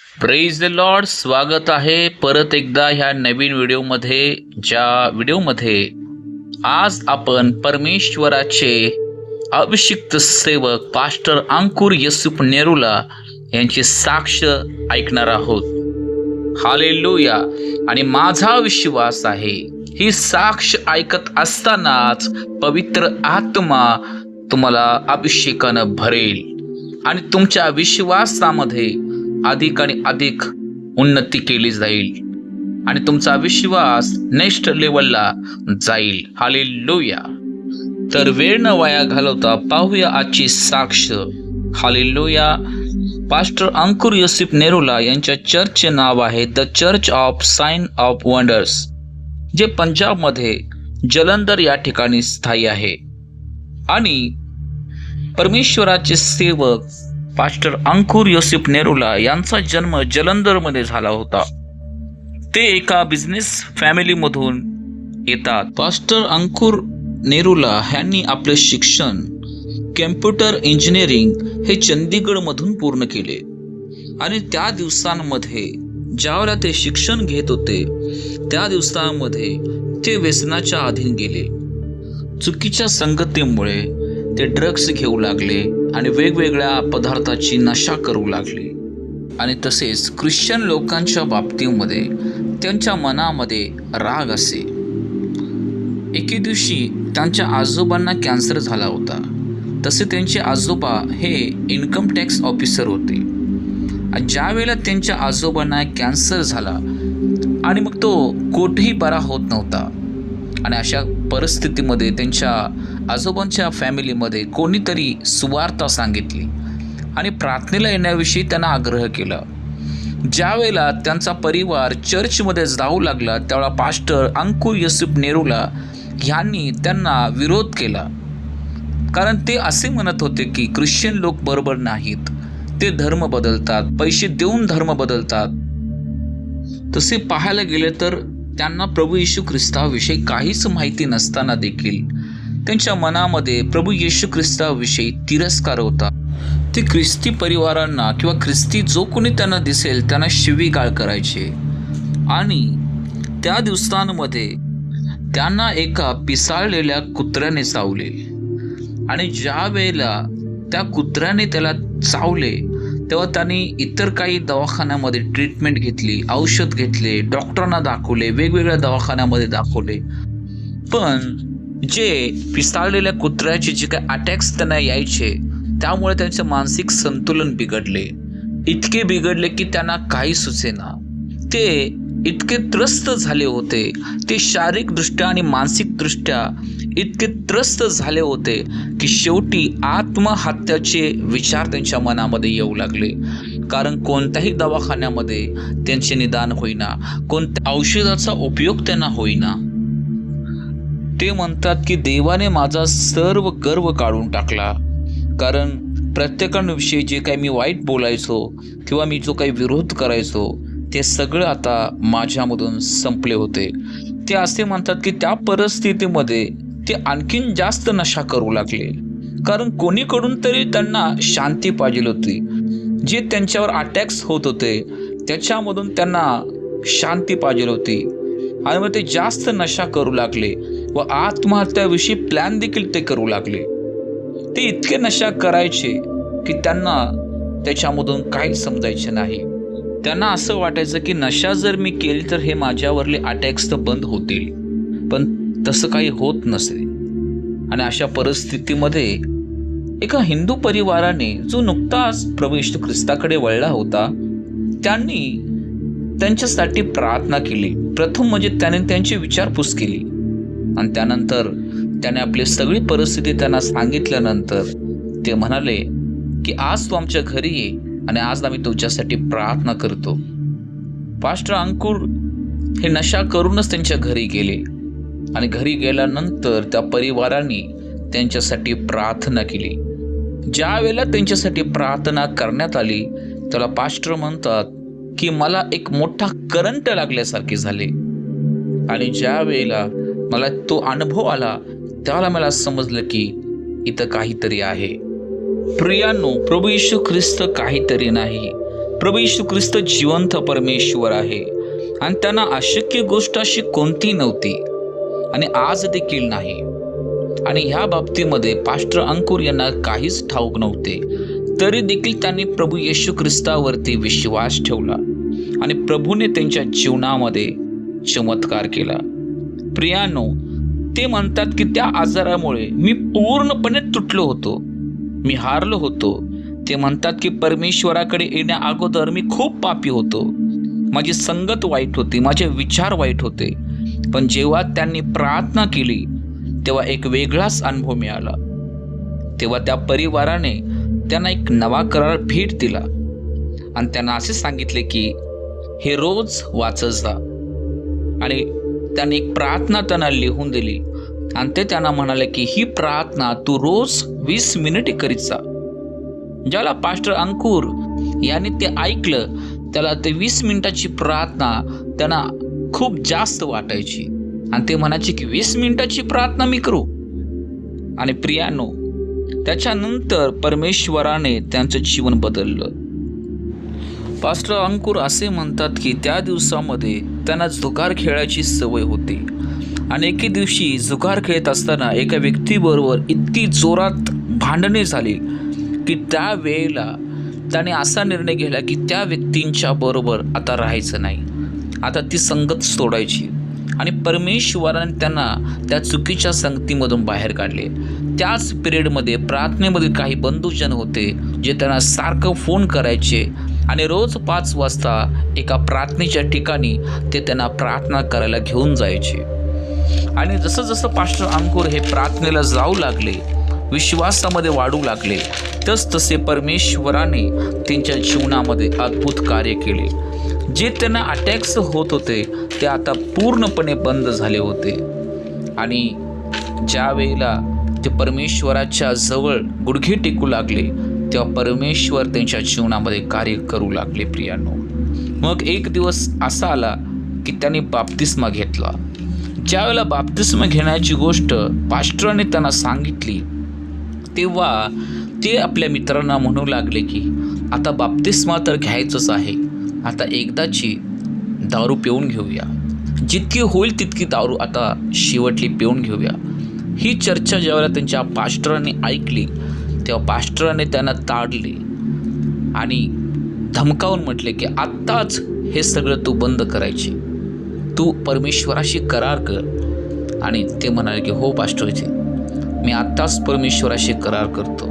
Praise the Lord. स्वागत आहे परत एकदा ह्या नवीन व्हिडिओमध्ये. ज्या व्हिडिओमध्ये आज आपण परमेश्वराचे अभिषिक्त सेवक पास्टर अंकुर युसूफ नेरुला यांची साक्ष ऐकणार आहोत. हालेलुया. आणि माझा विश्वास आहे ही साक्ष ऐकत असतानाच पवित्र आत्मा तुम्हाला अभिषेकानं भरेल आणि तुमच्या विश्वासामध्ये अधिक आणि अधिक उन्नती केली जाईल आणि तुमचा विश्वास नेक्स्ट लेवलला जाईल. हालेलुया. तर वेळ न वाया घालवता पाहूया आजची साक्ष. हालेलुया. पास्टर अंकुर युसूफ नेरुला यांच्या चर्चचे नाव आहे the church of sine of wonders, जे पंजाबमध्ये जलंधर या ठिकाणी स्थायी आहे. आणि परमेश्वराचे सेवक पास्टर अंकुर युसूफ नेरुला यांचा जन्म जलंधरमध्ये झाला होता. ते एका बिझनेस फॅमिलीमधून येतात. पास्टर अंकुर नेरुला यांनी आपले शिक्षण कम्प्युटर इंजिनिअरिंग हे चंदीगडमधून पूर्ण केले. आणि त्या दिवसांमध्ये ज्यावेळेला ते शिक्षण घेत होते त्या दिवसांमध्ये ते व्यसनाच्या अधीन गेले. चुकीच्या संगतीमुळे ते ड्रग्स घेऊ लागले आणि वेगवेगळ्या पदार्थाची नशा करू लागले. आणि तसेच ख्रिश्चन लोकांच्या बाबतीमध्ये त्यांच्या मनामध्ये राग असे. एके दिवशी त्यांच्या आजोबांना कॅन्सर झाला होता. तसे त्यांचे आजोबा हे इन्कम टॅक्स ऑफिसर होते. आणि ज्या वेळेला त्यांच्या आजोबांना कॅन्सर झाला आणि मग तो कोठेही बरा होत नव्हता. आणि अशा परिस्थितीमध्ये त्यांच्या आजोबांच्या फॅमिलीमध्ये कोणीतरी सुवार्ता सांगितली आणि प्रार्थनेला येण्याविषयी त्यांना आग्रह केला. ज्या वेळेला त्यांचा परिवार चर्चमध्ये जाऊ लागला त्यावेळेला पास्टर अंकुर युसूफ नेरुला यांनी त्यांना विरोध केला. कारण ते असे म्हणत होते की ख्रिश्चन लोक बरोबर नाहीत, ते धर्म बदलतात, पैसे देऊन धर्म बदलतात. तसे पाहायला गेले तर त्यांना प्रभू येशू ख्रिस्ताविषयी काहीच माहिती नसताना देखील त्यांच्या मनामध्ये प्रभू येशू ख्रिस्ताविषयी तिरस्कार होता. ते ख्रिस्ती परिवारांना किंवा ख्रिस्ती जो कोणी त्यांना दिसेल त्यांना शिवीगाळ करायचे. आणि त्या दिवसांमध्ये त्यांना एका पिसाळलेल्या कुत्र्याने चावले. आणि ज्या वेळेला त्या कुत्र्याने त्याला चावले तेव्हा त्यांनी इतर काही दवाखान्यामध्ये ट्रीटमेंट घेतली, औषध घेतले, डॉक्टरांना दाखवले, वेगवेगळ्या दवाखान्यामध्ये दाखवले. पण जे पिसाळलेल्या कुत्र्याचे जे काही अटॅक्स त्यांना यायचे त्यामुळे त्यांचे मानसिक संतुलन बिघडले. इतके बिघडले की त्यांना काही सुचेना. ते इतके त्रस्त झाले होते, ते शारीरिकदृष्ट्या आणि मानसिकदृष्ट्या इतके त्रस्त झाले होते की शेवटी आत्महत्याचे विचार त्यांच्या मनामध्ये येऊ लागले. कारण कोणत्याही दवाखान्यामध्ये त्यांचे निदान होईना, कोणत्या औषधाचा उपयोग त्यांना होईना. ते म्हणतात की देवाने माझा सर्व गर्व काढून टाकला. कारण प्रत्येकाविषयी जे काही मी वाईट बोलायचो किंवा मी जो काही विरोध करायचो ते सगळं आता माझ्यामधून संपले होते. ते असे म्हणतात की त्या परिस्थितीमध्ये ते आणखीन जास्त नशा करू लागले. कारण कोणीकडून तरी त्यांना शांती पाहिजे होती. जे त्यांच्यावर अटॅक्स होत होते त्याच्यामधून त्यांना शांती पाहिजे होती. आणि मग ते जास्त नशा करू लागले व आत्महत्याविषयी प्लॅन देखील ते करू लागले. ते इतके नशा करायचे की त्यांना त्याच्यामधून काही समजायचे नाही. त्यांना असं वाटायचं की नशा जर मी केली तर हे माझ्यावरले अटॅक्स तर बंद होतील, पण तसं काही होत नसे. आणि अशा परिस्थितीमध्ये एका हिंदू परिवाराने जो नुकताच प्रभू येशू ख्रिस्ताकडे वळला होता त्यांनी त्यांच्यासाठी प्रार्थना केली. प्रथम म्हणजे त्याने त्यांची विचारपूस केली आणि त्यानंतर त्याने आपली सगळी परिस्थिती त्यांना सांगितल्यानंतर ते म्हणाले की आज तू आमच्या घरी ये आणि आज आम्ही तुझ्यासाठी प्रार्थना करतो. पास्टर अंकुर हे नशा करूनच त्यांच्या घरी गेले आणि घरी गेल्यानंतर त्या परिवाराने त्यांच्यासाठी प्रार्थना केली. ज्या वेळेला त्यांच्यासाठी प्रार्थना करण्यात आली त्याला पास्टर म्हणतात की मला एक मोठा करंट लागल्यासारखे झाले. आणि ज्या वेळेला मला तो अनुभव आला त्याला मला समजलं की इथं काहीतरी आहे. प्रियांनो, प्रभू येशू ख्रिस्त काहीतरी नाही, प्रभू येशू ख्रिस्त जिवंत परमेश्वर आहे आणि त्यांना अशक्य गोष्ट अशी कोणती नव्हती आणि आज देखील नाही. आणि ह्या बाबतीमध्ये पास्टर अंकुर यांना काहीच ठाऊक नव्हते, तरी देखील त्यांनी प्रभू येशू ख्रिस्तावरती विश्वास ठेवला आणि प्रभूने त्यांच्या जीवनामध्ये चमत्कार केला. प्रियानो, ते म्हणतात की त्या आजारामुळे मी पूर्णपणे तुटलो होतो, मी हारलो होतो. ते म्हणतात की परमेश्वराकडे येण्या अगोदर मी खूप पापी होतो, माझी संगत वाईट होती, माझे विचार वाईट होते. पण जेव्हा त्यांनी प्रार्थना केली तेव्हा एक वेगळाच अनुभव मिळाला. तेव्हा त्या परिवाराने त्यांना एक नवा करार भेट दिला आणि त्यांना असे सांगितले की हे रोज वाचत जा. आणि त्यांनी एक प्रार्थना त्यांना लिहून दिली आणि ते त्यांना म्हणाले की ही प्रार्थना तू रोज 20 मिनिटे करीत जा. ज्याला पास्टर अंकुर यांनी ते ऐकलं त्याला ते 20 मिनिटाची प्रार्थना त्यांना खूप जास्त वाटायची आणि ते म्हणायचे की 20 मिनिटाची प्रार्थना मी करू. आणि प्रियानो, त्याच्यानंतर परमेश्वराने त्यांचं जीवन बदललं. पास्टर अंकुर असे म्हणतात की त्या दिवसामध्ये त्यांना जुगार खेळायची सवय होती आणि एके दिवशी जुगार खेळत असताना एका व्यक्तीबरोबर इतकी जोरात भांडणे झाली की त्या वेळेला त्याने असा निर्णय घेतला की त्या व्यक्तींच्या बरोबर आता राहायचं नाही, आता ती संगत सोडायची. आणि परमेश्वराने त्यांना त्या चुकीच्या संगतीमधून बाहेर काढले. त्याच पिरियडमध्ये प्रार्थनेमध्ये काही बंधुजन होते जे त्यांना सारखं फोन करायचे आणि रोज 5 वाजता एका प्रार्थनेच्या ठिकाणी ते त्यांना प्रार्थना करायला घेऊन जायचे. आणि जसं जसं पास्टर अंकुर हे प्रार्थनेला जाऊ लागले, विश्वासामध्ये वाढू लागले, तसे परमेश्वराने त्यांच्या जीवनामध्ये अद्भुत कार्य केले. जे त्यांना अटॅक्स होत होते ते आता पूर्णपणे बंद झाले होते. आणि ज्या वेळेला ते परमेश्वराच्या जवळ गुडघे टेकू लागले तेव्हा परमेश्वर त्यांच्या जीवनामध्ये कार्य करू लागले. प्रियानो, मग एक दिवस असा आला की त्यांनी बाप्तिस्मा घेतला. ज्यावेळेला बाप्तिस्मा घेण्याची गोष्ट पास्टरांनी त्यांना सांगितली तेव्हा ते आपल्या मित्रांना म्हणू लागले की आता बाप्तिस्मा तर घ्यायचंच आहे, आता एकदाची दारू पिऊन घेऊया, जितकी होईल तितकी दारू आता शेवटली पिऊन घेऊया. ही चर्चा ज्यावेळेला त्यांच्या पास्टरांनी ऐकली तेव्हा पास्टरांनी त्यांना ताडले आणि धमकावून म्हटले की आत्ताच हे सगळं तू बंद करायचे, तू परमेश्वराशी करार कर. आणि ते म्हणाले की हो पास्टरजी, मी आत्ताच परमेश्वराशी करार करतो.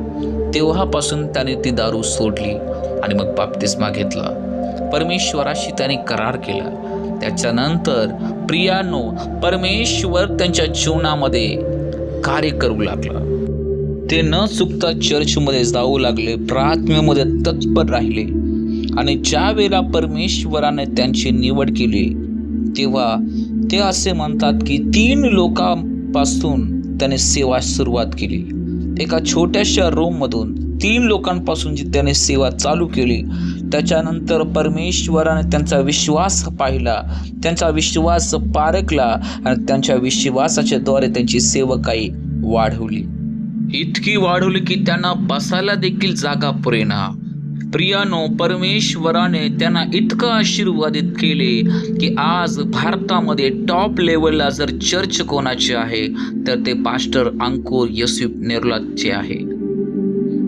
तेव्हापासून त्याने ती दारू सोडली आणि मग बाप्तिस्मा घेतला. परमेश्वराशी त्याने करार केला. त्याच्यानंतर प्रियानो, परमेश्वर त्यांच्या जीवनामध्ये कार्य करू लागला. ते न चुकता चर्चमध्ये जाऊ लागले, प्रार्थनेमध्ये तत्पर राहिले. आणि ज्या वेळेला परमेश्वराने त्यांची निवड केली तेव्हा ते असे म्हणतात की 3 लोकांपासून त्याने सेवा सुरुवात केली. एका छोट्याशा रूममधून 3 लोकांपासून जी त्याने सेवा चालू केली. त्याच्यानंतर परमेश्वराने त्यांचा विश्वास पाहिला, त्यांचा विश्वास पारखला आणि त्यांच्या विश्वासाच्या द्वारे त्यांची सेवकाई वाढवली. इतकी वाढवली की त्यांना बसायला देखील जागा पुरेना. प्रियानो, परमेश्वराने त्यांना इतकं आशीर्वादित केले की आज भारतामध्ये टॉप लेवलला जर चर्च कोणाचे आहे तर ते पास्टर अंकुर युसूफ नेर्लाचे आहे.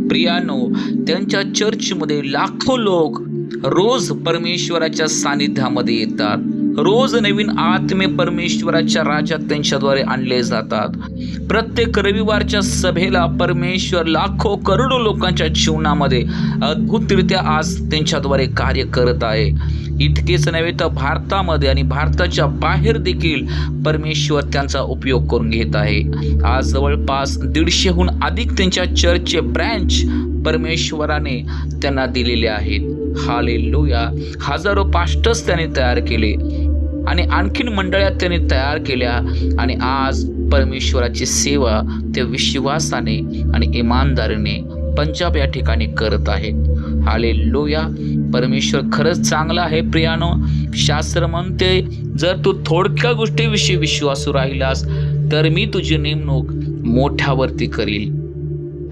प्रियानो, त्यांच्या चर्चमध्ये लाखो लोक रोज परमेश्वराच्या सानिध्यामध्ये येतात. रोज नवीन आत्मे परमेश्वराच्या राज्यात त्यांच्याद्वारे आणले जातात. प्रत्येक रविवारच्या सभेला परमेश्वर लाखो करोडो लोकांच्या जीवनामध्ये अद्भुतरित्या आज त्यांच्याद्वारे कार्य करत आहे. इतकेच नव्हे तर भारतामध्ये आणि भारताच्या बाहेर देखील परमेश्वर त्यांचा उपयोग करून घेत आहे. आज जवळपास 150हून अधिक त्यांच्या चर्चचे ब्रँच परमेश्वराने त्यांना दिलेले आहेत. हालेलुया. हजारो पास्टर्स त्यांनी तयार केले आणि आणखीन मंडळ्या त्यांनी तयार केल्या आणि आज परमेश्वराची सेवा ते विश्वासाने आणि इमानदारीने पंजाब या ठिकाणी करत आहेत. हालेलुया. परमेश्वर खरंच चांगला आहे. प्रियानो, शास्त्र म्हणते जर तू थोडक्या गोष्टीविषयी विश्वासू राहिलास तर मी तुझी नेमणूक मोठ्यावरती करील.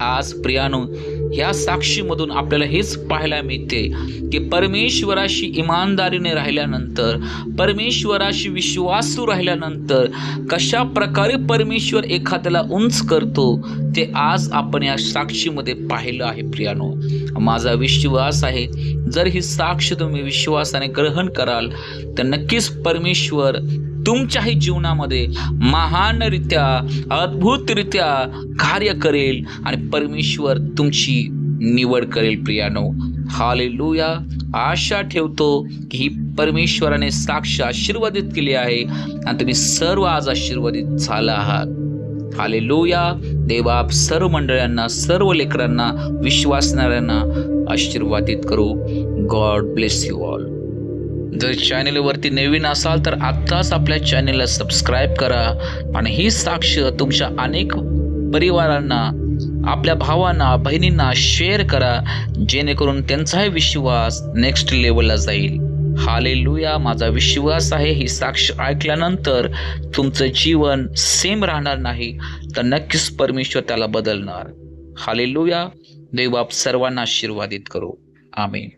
आज प्रियानो, ह्या साक्षीमधून आपल्याला हेच पाहायला मिळते की परमेश्वराशी इमानदारीने राहिल्यानंतर, परमेश्वराशी विश्वासू राहिल्यानंतर कशा प्रकारे परमेश्वर एखाद्याला उंच करतो ते आज आपण या साक्षीमध्ये पाहिलं आहे. प्रियानो, माझा विश्वास आहे जर ही साक्ष तुम्ही विश्वासाने ग्रहण कराल तर नक्कीच परमेश्वर तुमच्याही जीवनामध्ये महानरित्या, अद्भुतरित्या कार्य करेल आणि परमेश्वर तुमची निवड करेल. प्रियानो, हालेलुया. आशा ठेवतो की ही परमेश्वराने साक्ष आशीर्वादित केली आहे आणि तुम्ही सर्व आज आशीर्वादित झाला आहात. हालेलुया. देवा सर्व मंडळांना, सर्व लेकरांना, विश्वासणाऱ्यांना आशीर्वादित करू. God bless you all. जर चॅनेलवरती नवीन असाल तर आत्ताच आपल्या चॅनेलला सबस्क्राईब करा आणि ही साक्ष तुमच्या अनेक परिवारांना, आपल्या भावांना, बहिणींना शेअर करा, जेणेकरून त्यांचाही विश्वास नेक्स्ट लेवलला जाईल. हालेलुया. माझा विश्वास आहे ही साक्ष ऐकल्यानंतर तुमचं जीवन सेम राहणार नाही तर नक्कीच परमेश्वर त्याला बदलणार. हालेलुया. देव बाप सर्वांना आशीर्वादित करो. आमेन.